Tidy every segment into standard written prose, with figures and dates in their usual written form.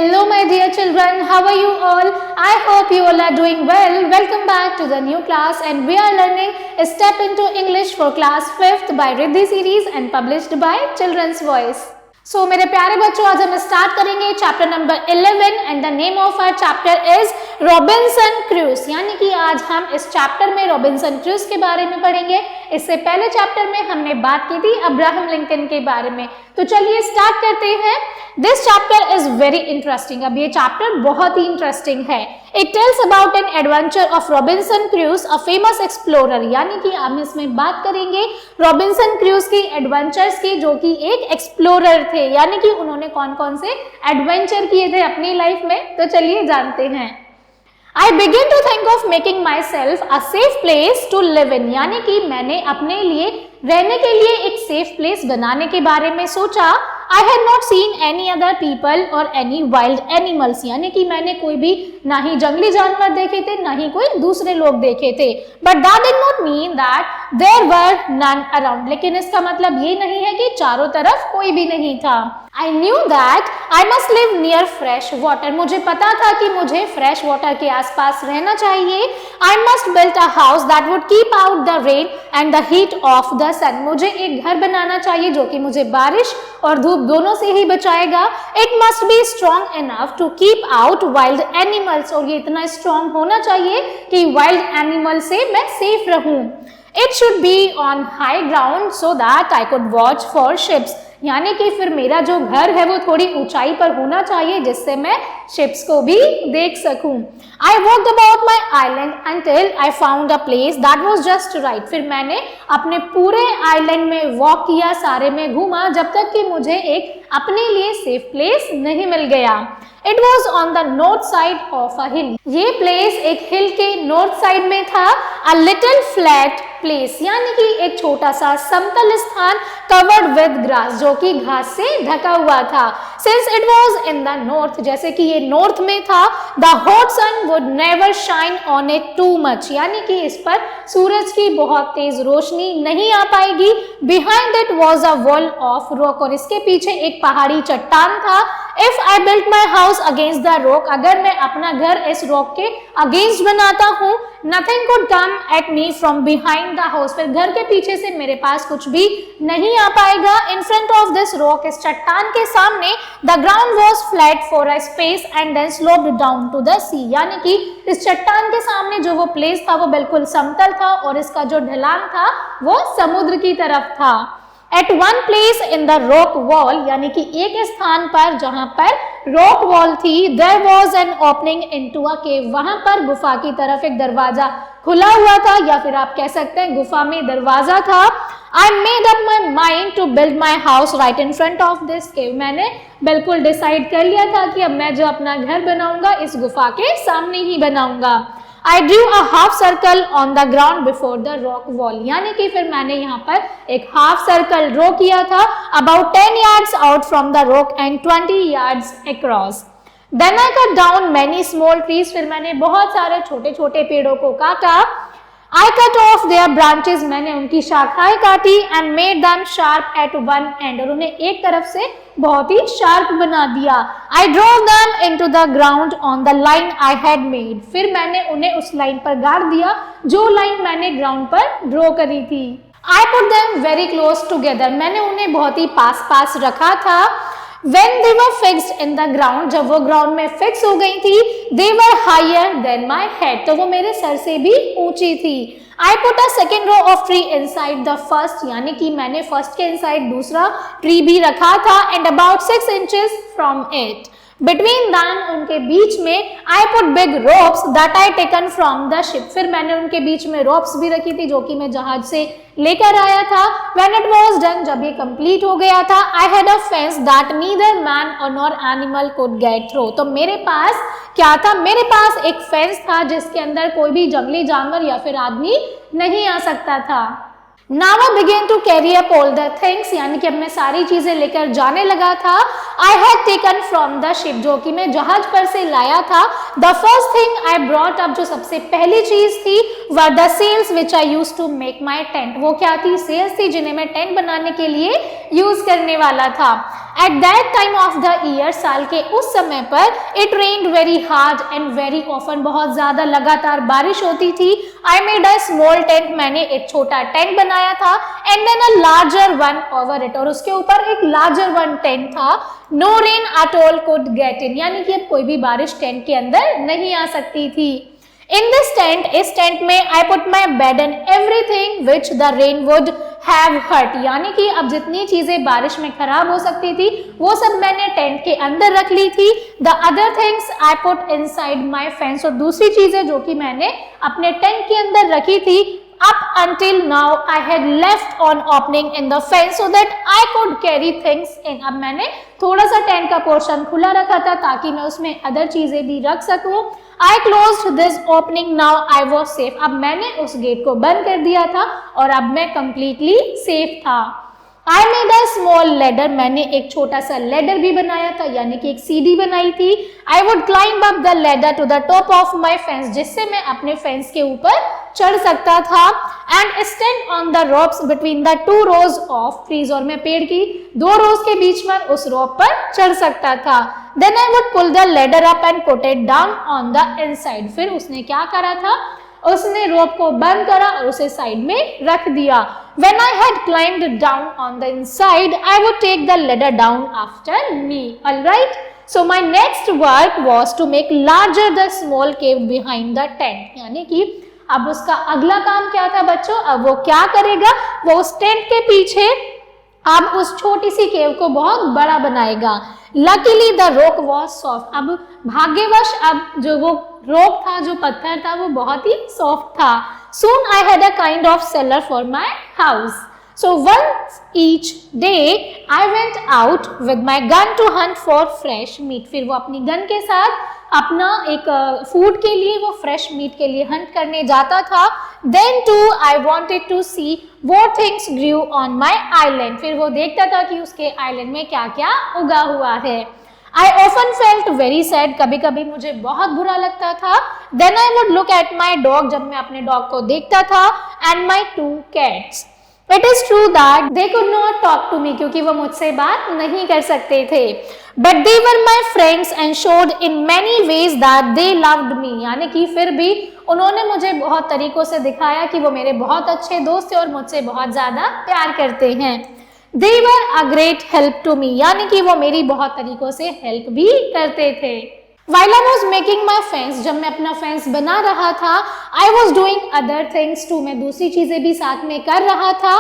Hello my dear children, how are you all? I hope you all are doing well. Welcome back to the new class and we are learning Step into English for class 5th by Riddhi series and published by Children's Voice. So मेरे प्यारे बच्चों, आज हम start करेंगे chapter number 11 and the name of our chapter is Robinson Crusoe. यानी कि आज हम इस चैप्टर में रॉबिन्सन क्रूज के बारे में पढ़ेंगे। इससे पहले चैप्टर में हमने बात की थी अब्राहम लिंकन के बारे में। तो चलिए स्टार्ट करते हैं। This chapter is very interesting. अब ये चैप्टर बहुत ही इंटरेस्टिंग है। It tells about an adventure of Robinson cruise, a famous explorer. यानी कि हम इसमें बात करेंगे रॉबिन्सन क्रूज की एडवेंचर्स की, जो कि एक एक्सप्लोरर थे। यानी कि उन्होंने कौन कौन से एडवेंचर किए थे अपनी लाइफ में, तो चलिए जानते हैं। I begin to think of making myself a safe place to live in। यानी कि मैंने अपने लिए रहने के लिए एक सेफ प्लेस बनाने के बारे में सोचा। I had not seen any other people or any wild animals। यानी कि मैंने कोई भी ना ही जंगली जानवर देखे थे, ना ही कोई दूसरे लोग देखे थे। But that did not mean that there were none around। लेकिन इसका मतलब ये नहीं है कि चारों तरफ कोई भी नहीं था। I knew that I must live near fresh water। मुझे पता था कि मुझे फ्रेश वाटर के आसपास रहना चाहिए। I must build a house that would keep out the rain and the heat of the sun। मुझे एक घर बनाना चाहिए जो कि मुझे बारिश और धूप दोनों से ही बचाएगा। It must be strong enough to keep out wild animals। और ये इतना स्ट्रॉन्ग होना चाहिए कि वाइल्ड एनिमल से मैं सेफ रहूं। It should be on high ground so that I could watch for ships। यानी कि फिर मेरा जो घर है वो थोड़ी ऊंचाई पर होना चाहिए जिससे मैं शिप्स को भी देख सकूं। I walked about my island until I found a place that was just right। फिर मैंने अपने पूरे आइलैंड में वॉक किया, सारे में घूमा, जब तक कि मुझे एक अपने लिए सेफ प्लेस नहीं मिल गया। It was on the north side of a hill। ये प्लेस एक हिल के नॉर्थ साइड में था। A little flat place यानी कि एक छोटा सा समतल स्थान, covered with grass जो कि घास से ढका हुआ था। Since it was in the north, जैसे कि ये नॉर्थ में था, the hot sun would never shine on it too much। यानी कि इस पर सूरज की बहुत तेज रोशनी नहीं आ पाएगी। Behind it was a wall of rock। और इसके पीछे एक पहाड़ी चट्टान था। If I built my house against the rock, अगर मैं अपना घर इस रॉक के अगेंस्ट बनाता हूँ, nothing could come at me from behind the house। फिर घर के पीछे से मेरे पास कुछ भी नहीं आ पाएगा। In front of this rock, इस चट्टान के सामने, the ground was flat for a space and then sloped down to the sea। यानी कि इस चट्टान के सामने जो वो प्लेस था वो बिल्कुल समतल था और इसका जो ढलान था वो समुद्र की तरफ था। At one place in the rock wall, यानी कि एक स्थान पर जहां पर रॉक वॉल थी, there was an opening into a cave। वहां पर गुफा की तरफ एक दरवाजा खुला हुआ था, या फिर आप कह सकते हैं गुफा में दरवाजा था। I made up my mind to build my house right in front of this cave। मैंने बिल्कुल डिसाइड कर लिया था कि अब मैं जो अपना घर बनाऊंगा इस गुफा के सामने ही बनाऊंगा। I drew a half circle on the ground before the rock wall। यानी कि फिर मैंने यहाँ पर एक हाफ सर्कल ड्रॉ किया था, about 10 yards out from the rock and 20 yards across। Then I cut down many small trees। फिर मैंने बहुत सारे छोटे छोटे पेड़ों को काटा। I cut off their branches। मैंने उनकी शाखाएं काटी। And made them sharp at one end। और उन्हें एक तरफ से बहुत ही शार्प बना दिया। I drove them into the ground on the line I had made। फिर मैंने उन्हें उस लाइन पर गाड़ दिया जो लाइन मैंने ग्राउंड पर ड्रॉ करी थी। I put them very close together। मैंने उन्हें बहुत ही पास पास रखा था। When they were fixed in the ground, जब वो ग्राउंड में फिक्स हो गई थी, they were higher than my head। तो वो मेरे सर से भी ऊंची थी। I put a second row of tree inside the first। यानी कि मैंने फर्स्ट के इनसाइड दूसरा ट्री भी रखा था। And about 6 inches from it, between them, उनके बीच में, I put big ropes that I taken from the ship। फिर मैंने उनके बीच में रोप्स भी रखी थी जो कि मैं जहाज से लेकर आया था। When it was done, जब ये कंप्लीट हो गया था, I had a fence that neither man nor animal could get through। तो मेरे पास क्या था? मेरे पास एक फेंस था जिसके अंदर कोई भी जंगली जानवर या फिर आदमी नहीं आ सकता था। Now I began to carry up all the things। यानी कि अब मैं सारी चीजें लेकर जाने लगा था। I had taken from the ship। जो कि मैं जहाज पर से लाया था। The first thing I brought up, जो सबसे पहली चीज थी, were the sails which I used to make my tent। वो क्या थी? सेल्स थी जिन्हें मैं टेंट बनाने के लिए यूज करने वाला था। At that time of the year, साल के उस समय पर, it rained very hard and very often, बहुत ज्यादा लगातार बारिश होती थी। I made a small tent, मैंने एक छोटा टेंट बनाया था, and then a larger one over it, और उसके ऊपर एक लार्जर वन टेंट था। No rain at all could get in, यानी कि अब कोई भी बारिश टेंट के अंदर नहीं आ सकती थी। In this tent, इस टेंट में I put my bed and everything which the rain would have hurt, यानी कि अब जितनी चीजें बारिश में खराब हो सकती थी वो सब मैंने टेंट के अंदर रख ली थी। The other things I put inside my fence, और दूसरी चीजें जो कि मैंने अपने टेंट के अंदर रखी थी, up until now I had left on opening in the fence so that I could carry things in, अब मैंने थोड़ा सा टेंट का पोर्शन खुला रखा था ताकि मैं उसमें अदर चीजें भी रख सकूं। I closed this opening, now I was safe, अब मैंने उस गेट को बंद कर दिया था और अब मैं completely safe था। I made a small ladder, मैंने एक छोटा सा लेडर भी बनाया था, यानी कि एक सीढ़ी बनाई थी। I would climb up the ladder to the top of my fence, जिससे मैं अपने फेंस के ऊपर चढ़ सकता था। And stand on the ropes between the two rows of trees, और मैं पेड़ की दो रोज के बीच में उस रोप पर चढ़ सकता था। Then I would pull the ladder up and put it down on the inside, फिर उसने क्या करा था, उसने रोप को बंद करा और उसे साइड में रख दिया। When I had climbed down on the inside, I would take the ladder down after me. Alright? So my next work was to make larger the small cave behind the tent. यानी कि अब उसका अगला काम क्या था बच्चों, अब वो क्या करेगा, वो उस टेंट के पीछे अब उस छोटी सी केव को बहुत बड़ा बनाएगा। Luckily the rock was soft, अब भाग्यवश अब जो वो रॉक था, जो पत्थर था, वो बहुत ही सॉफ्ट था। Soon I had a kind of cellar for my house. So once each day I went out with my gun to hunt for fresh meat. फिर वो अपनी गन के साथ अपना एक फूड के लिए, वो फ्रेश मीट के लिए हंट करने जाता था। Then too I wanted to see what things grew on my island. फिर वो देखता था कि उसके आइलैंड में क्या क्या उगा हुआ है। I often felt very sad, कभी कभी मुझे बहुत बुरा लगता था। Then I would look at my dog, जब मैं अपने डॉग को देखता था, and my two cats. It is true that they could not talk to me, क्योंकि वो मुझसे बात नहीं कर सकते थे। But they were my friends and showed in many ways that they loved me, यानी कि फिर भी उन्होंने मुझे बहुत तरीकों से दिखाया कि वो मेरे बहुत अच्छे दोस्त थे और मुझसे बहुत ज्यादा प्यार करते हैं। They were a great help to me, यानी कि वो मेरी बहुत तरीकों से हेल्प भी करते थे। While I was making my fence, जब मैं अपना फेंस बना रहा था, I was doing other things too, मैं दूसरी चीजें भी साथ में कर रहा था।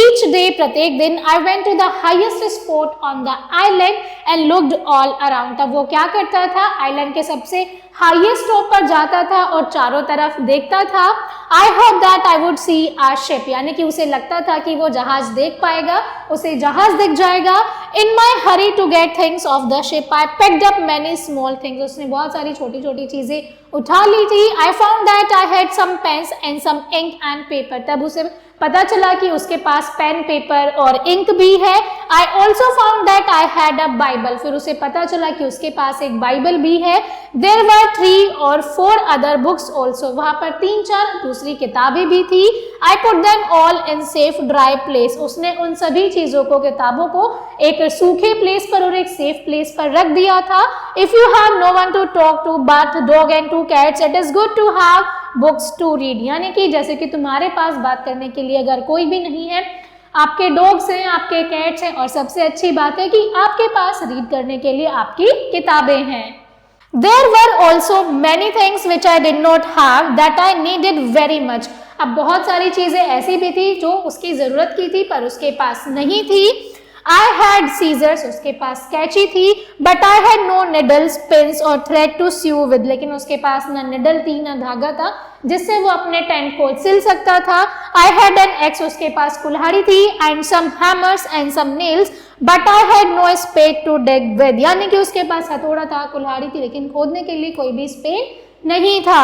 Each day, प्रत्येक दिन, I went to the highest spot on the island and looked all around. तब वो क्या करता था, आइलैंड के सबसे हाईएस्ट टॉप पर जाता था और चारों तरफ देखता था। I hope that I would see a ship, यानी कि उसे लगता था कि वो जहाज देख पाएगा, उसे जहाज दिख जाएगा। In my hurry to get things off the ship, I picked up many small things. उसने बहुत सारी छोटी छोटी चीजें उठा ली थी। I found that I had some pens and some ink and paper. तब उसे पता चला कि उसके पास पेन, पेपर और इंक भी है। I also found that I had a Bible. फिर उसे पता चला कि उसके पास एक बाइबल भी है। There were 3 or 4 other books also. वहाँ पर 3-4 दूसरी किताबें भी थी। I put them all in safe dry place. उसने उन सभी चीजों को, किताबों को एक सूखे प्लेस पर और एक सेफ प्लेस पर रख दिया था। If you have no one to talk to but dog and 2 cats, it is good to have books to read. यानी कि जैसे कि तुम्हारे पास बात करने के लिए अगर कोई भी नहीं है, आपके डॉग्स हैं, आपके कैट्स हैं, और सबसे अच्छी बात है कि आपके पास रीड करने के लिए आपकी किताबें हैं। There were also many things which I did not have that I needed very much. अब बहुत सारी चीजें ऐसी भी थी जो उसकी जरूरत की थी पर उसके पास नहीं थी। I had scissors, उसके पास कैंची थी, but I had no needles, pins और thread to sew with. लेकिन उसके पास ना निडल थी ना धागा था जिससे वो अपने टेंट को सिल सकता था। I had an axe, उसके पास कुल्हाड़ी थी, and some hammers and some nails, but I had no spade to dig with. यानी कि उसके पास हथौड़ा था, कुल्हाड़ी थी, लेकिन खोदने के लिए कोई भी स्पेड नहीं था।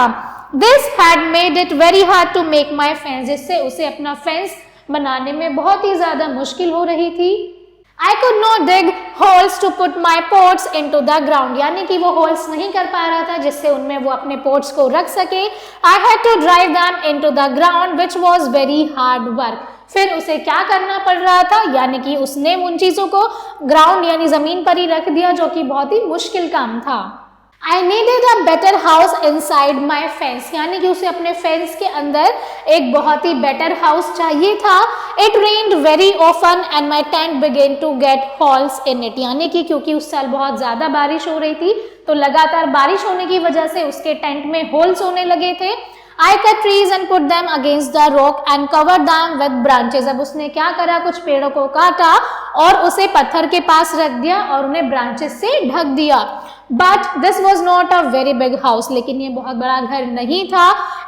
This had made it very hard to make my fence, जिससे उसे अपना फेंस बनाने में बहुत ही ज्यादा मुश्किल हो रही थी। I could not dig holes to put my pots into the ground, यानी कि वो होल्स नहीं कर पा रहा था जिससे उनमें वो अपने पोट्स को रख सके। I had to drive them into the ground, which was very hard work. फिर उसे क्या करना पड़ रहा था, यानी कि उसने उन चीजों को ग्राउंड यानी जमीन पर ही रख दिया, जो कि बहुत ही मुश्किल काम था। I needed a better house inside my fence, यानी कि उसे अपने फेंस के अंदर एक बहुत ही बेटर हाउस चाहिए था। It rained very often and my tent began to get holes in it, यानी कि क्योंकि उस साल बहुत ज्यादा बारिश हो रही थी तो लगातार बारिश होने की वजह से उसके टेंट में होल्स होने लगे थे। I cut trees and put them against the rock and covered them with branches. अब उसने क्या करा, कुछ पेड़ों को काटा और उसे पत्थर के पास रख दिया और उन्हें ब्रांचेस से ढक दिया। But this was not a very big house, लेकिन ये बहुत बड़ा घर नहीं था।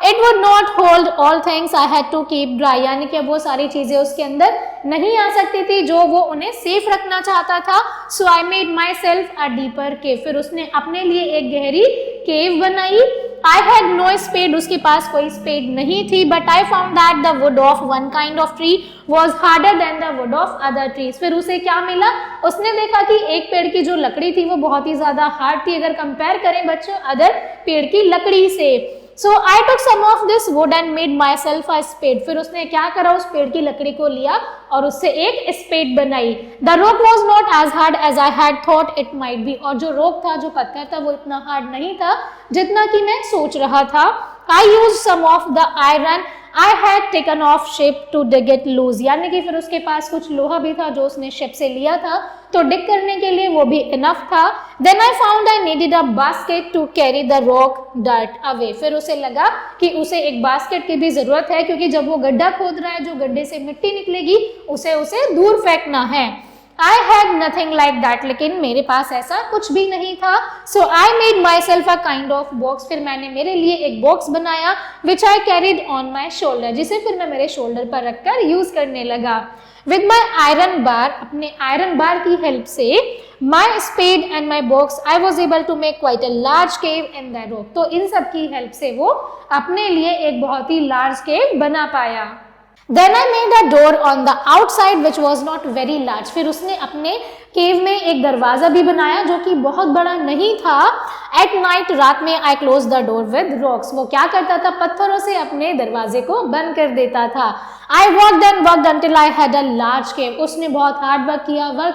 It would not hold all things I had to keep dry, यानी कि वो सारी चीजें उसके अंदर नहीं आ सकती थी जो वो उन्हें सेफ रखना चाहता था। So I made myself a deeper cave, फिर उसने अपने लिए एक गहरी केव बनाई। I had no spade, उसके पास कोई स्पेड नहीं थी, but I found that the wood of one kind of tree was harder than the wood of other trees. फिर उसे क्या मिला, उसने देखा कि एक पेड़ की जो लकड़ी थी वो बहुत ही ज्यादा हार्ड थी अगर कंपेयर करें बच्चों अदर पेड़ की लकड़ी से। So I took some of this wood and made myself a spade. फिर उसने क्या करा, उस पेड़ की लकड़ी को लिया और उससे एक स्पेड बनाई। The rock was not as hard as I had thought it might be, और जो रोक था, जो पत्थर था, वो इतना हार्ड नहीं था जितना कि मैं सोच रहा था। I used some of the iron I had taken off ship to dig it loose, यानी कि फिर उसके पास कुछ लोहा भी था जो उसने शिप से लिया था, तो डिग करने के लिए वो भी इनफ था। Then I found I needed a basket to carry the rock dirt away. फिर उसे लगा कि उसे एक बास्केट की भी जरूरत है, क्योंकि जब वो गड्ढा खोद रहा है, जो गड्ढे से मिट्टी निकलेगी उसे दूर फेंकना है। I had nothing like that, लेकिन मेरे पास ऐसा कुछ भी नहीं था। So I made myself a kind of box, फिर मैंने मेरे लिए एक बॉक्स बनाया which I carried on my shoulder, जिसे फिर मैं मेरे शोल्डर पर रखकर यूज करने लगा। With my iron bar, अपने आयरन बार की हेल्प से my spade and my box, I was able to make quite a large cave in the rock. तो इन सब की हेल्प से वो अपने लिए एक बहुत ही लार्ज केव बना पाया। Then I made a door on the outside which was not very large. फिर उसने अपने केव में एक दरवाजा भी बनाया जो कि बहुत बड़ा नहीं था। At night, रात में I closed the door with rocks. वो क्या करता था, पत्थरों से अपने दरवाजे को बंद कर देता था। I worked and worked until I had a large cave. उसने बहुत हार्ड वर्क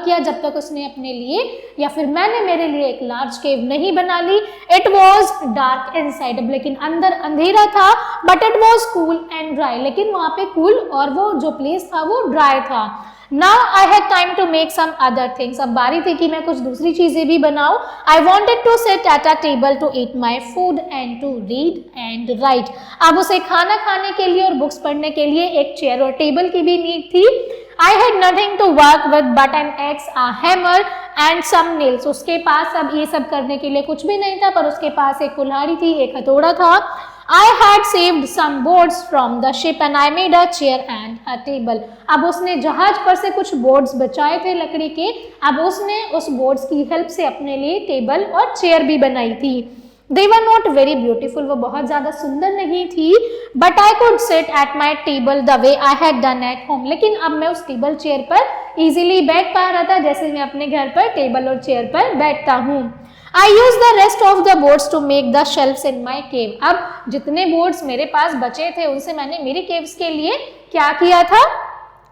किया जब तक उसने अपने लिए या फिर मैंने मेरे लिए एक लार्ज केव नहीं बना ली। It was dark inside, लेकिन अंदर अंधेरा था, but it was cool and dry. लेकिन वहाँ पे cool और वो जो प्लेस था वो ड्राई था। Now I had time to make some other things. अब बारी थी कि मैं कुछ दूसरी चीजें भी बनाऊं। I wanted to sit at a table to eat my food and to read and write. अब उसे खाना खाने के लिए और बुक्स पढ़ने के लिए एक चेयर और टेबल की भी नीड थी। I had nothing to work with but an axe, a hammer and some nails. उसके पास अब ये सब करने के लिए कुछ भी नहीं था, पर उसके पास एक कुल्हाड़ी थी, एक हथौड़ा था। I had saved some boards from the ship and I made a chair and a table. अब उसने जहाज पर से कुछ बोर्ड्स बचाए थे लकड़ी के, अब उसने उस बोर्ड्स की हेल्प से अपने लिए टेबल और चेयर भी बनाई थी। They were not very beautiful, वो बहुत ज़्यादा सुंदर नहीं थी, but I could sit at my table the way I had done at home. लेकिन अब मैं उस टेबल चेयर पर इजीली बैठ पा रहा था जैसे मैं अपने घर पर टेबल और चेयर पर बैठता हूँ। I used the rest of the boards to make the shelves in my cave. अब जितने बोर्ड्स मेरे पास बचे थे उनसे मैंने मेरी केव्स के लिए क्या किया था,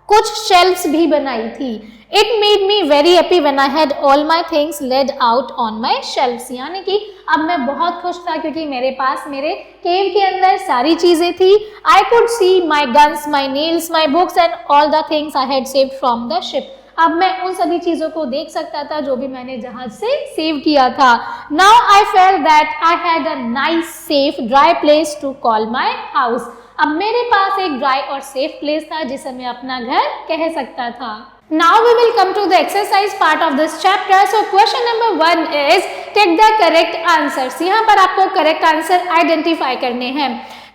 कुछ शेल्फ्स भी बनाई थी। It made me very happy when I had all my things laid out on my shelves. यानी कि अब मैं बहुत खुश था क्योंकि मेरे पास मेरे केव के अंदर सारी चीजें थी। I could see my guns, my nails, my books and all the things I had saved from the ship. अब मैं उन सभी चीजों को देख सकता था जो भी मैंने जहाज से सेव किया था। Now I felt that I had a nice, safe, dry place to call my house. अब मेरे पास एक ड्राई और सेफ प्लेस था जिसे मैं अपना घर कह सकता था। Now we will come to the exercise part of this chapter. So question number 1 is take the correct answers. यहाँ पर आपको correct answer identify करने हैं।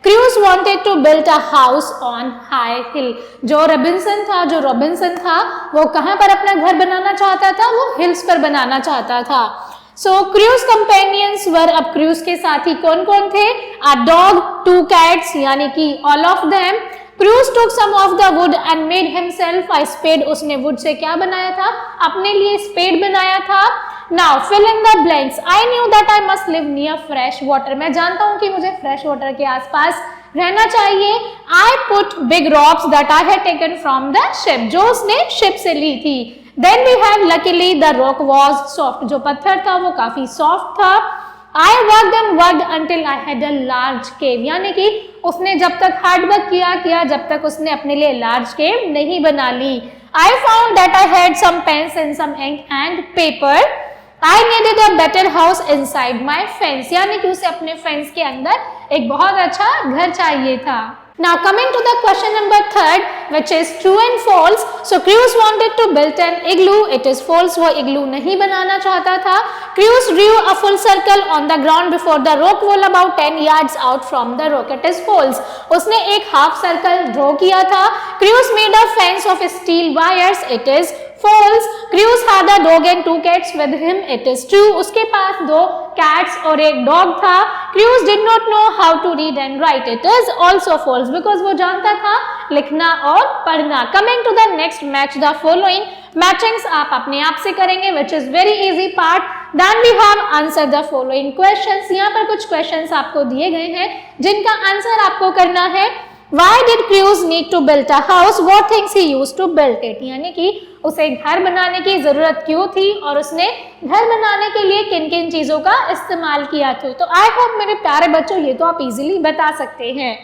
Cruise wanted to build a house on high hill. जो Robinson था वो कहाँ पर अपना घर बनाना चाहता था, वो हिल्स पर बनाना चाहता था। So Cruise companions were, अब क्रूज के साथी कौन कौन थे, a dog, 2 cats, यानी कि all of them. Cruise took some of the wood and made himself a spade. उसने वुड से क्या बनाया था, अपने लिए स्पेड बनाया था। Now fill in the blanks. I knew that I must live near fresh water. मैं जानता हूँ कि मुझे फ्रेश वाटर के आसपास रहना चाहिए। I put big rocks that I had taken from the ship, जो उसने शिप से ली थी। Then we have luckily the rock was soft, जो पत्थर था वो काफी सॉफ्ट था। I worked and worked until I had a large cave, यानी कि उसने जब तक हार्ड वर्क किया जब तक उसने अपने लिए लार्ज केव नहीं बना ली। I found that I had some pens and some ink and paper. I needed a better house inside my fence, यानी कि उसे अपने फेंस के अंदर एक बहुत अच्छा घर चाहिए था। Now coming to the question number 3, which is true and false. So Cruz wanted to build an igloo. It is false. वो igloo नहीं बनाना चाहता था। Cruz drew a full circle on the ground before the rock wall about 10 yards out from the rock. It is false. उसने एक half circle draw किया था। Cruz made a fence of steel wires. It is false. Cruz had a dog and 2 cats with him. It is true. उसके पास 2 cats और एक dog था। Cruz did not know how to read and write. It is also false because वो जानता था लिखना और पढ़ना। Coming to the next, match the following. Matchings आप अपने आप से करेंगे, which is very easy part. Then we have answer the following questions. यहाँ पर कुछ questions आपको दिए गए हैं जिनका आंसर आपको करना है। Why did Cruz need to build a house? What things he used to build it? यानी कि उसे घर बनाने की जरूरत क्यों थी और उसने घर बनाने के लिए किन किन चीजों का इस्तेमाल किया था। तो आई होप मेरे प्यारे बच्चों ये तो आप इजीली बता सकते हैं।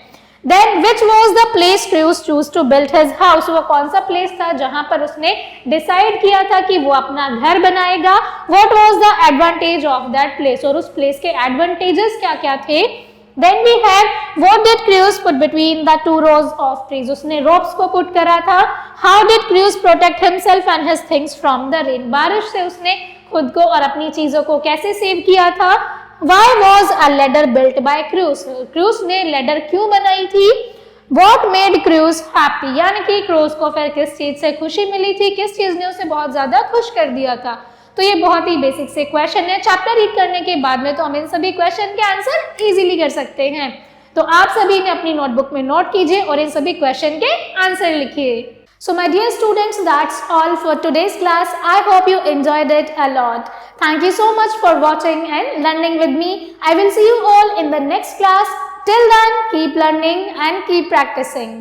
Then which was the place Cruz chose to build his house? वो कौन सा प्लेस था जहां पर उसने डिसाइड किया था कि वो अपना घर बनाएगा। What was the advantage of that place? और उस प्लेस के एडवांटेजेस क्या क्या थे। Then we have what did Cruz put between the 2 rows of trees? उसने ropes को पुट करा था। How did Cruz protect himself and his things from the rain? बारिश से उसने खुद को और अपनी चीजों को कैसे सेव किया था। Why was a ladder built by Cruz? Cruz ने ladder क्यों बनाई थी। What made Cruz happy? यानी कि Cruz को फिर किस चीज से खुशी मिली थी, किस चीज ने उसे बहुत ज्यादा खुश कर दिया था। तो ये बहुत ही बेसिक से क्वेश्चन है। चैप्टर रीड करने के बाद में तो हम इन सभी क्वेश्चन के आंसर इजीली कर सकते हैं। तो आप सभी ने अपनी नोटबुक में नोट कीजिए और इन सभी क्वेश्चन के आंसर लिखिए। So my dear students, that's all for today's class. I hope you enjoyed it a lot. Thank you so much for watching and learning with me. I will see you all in the next class. Till then, keep learning and keep practicing.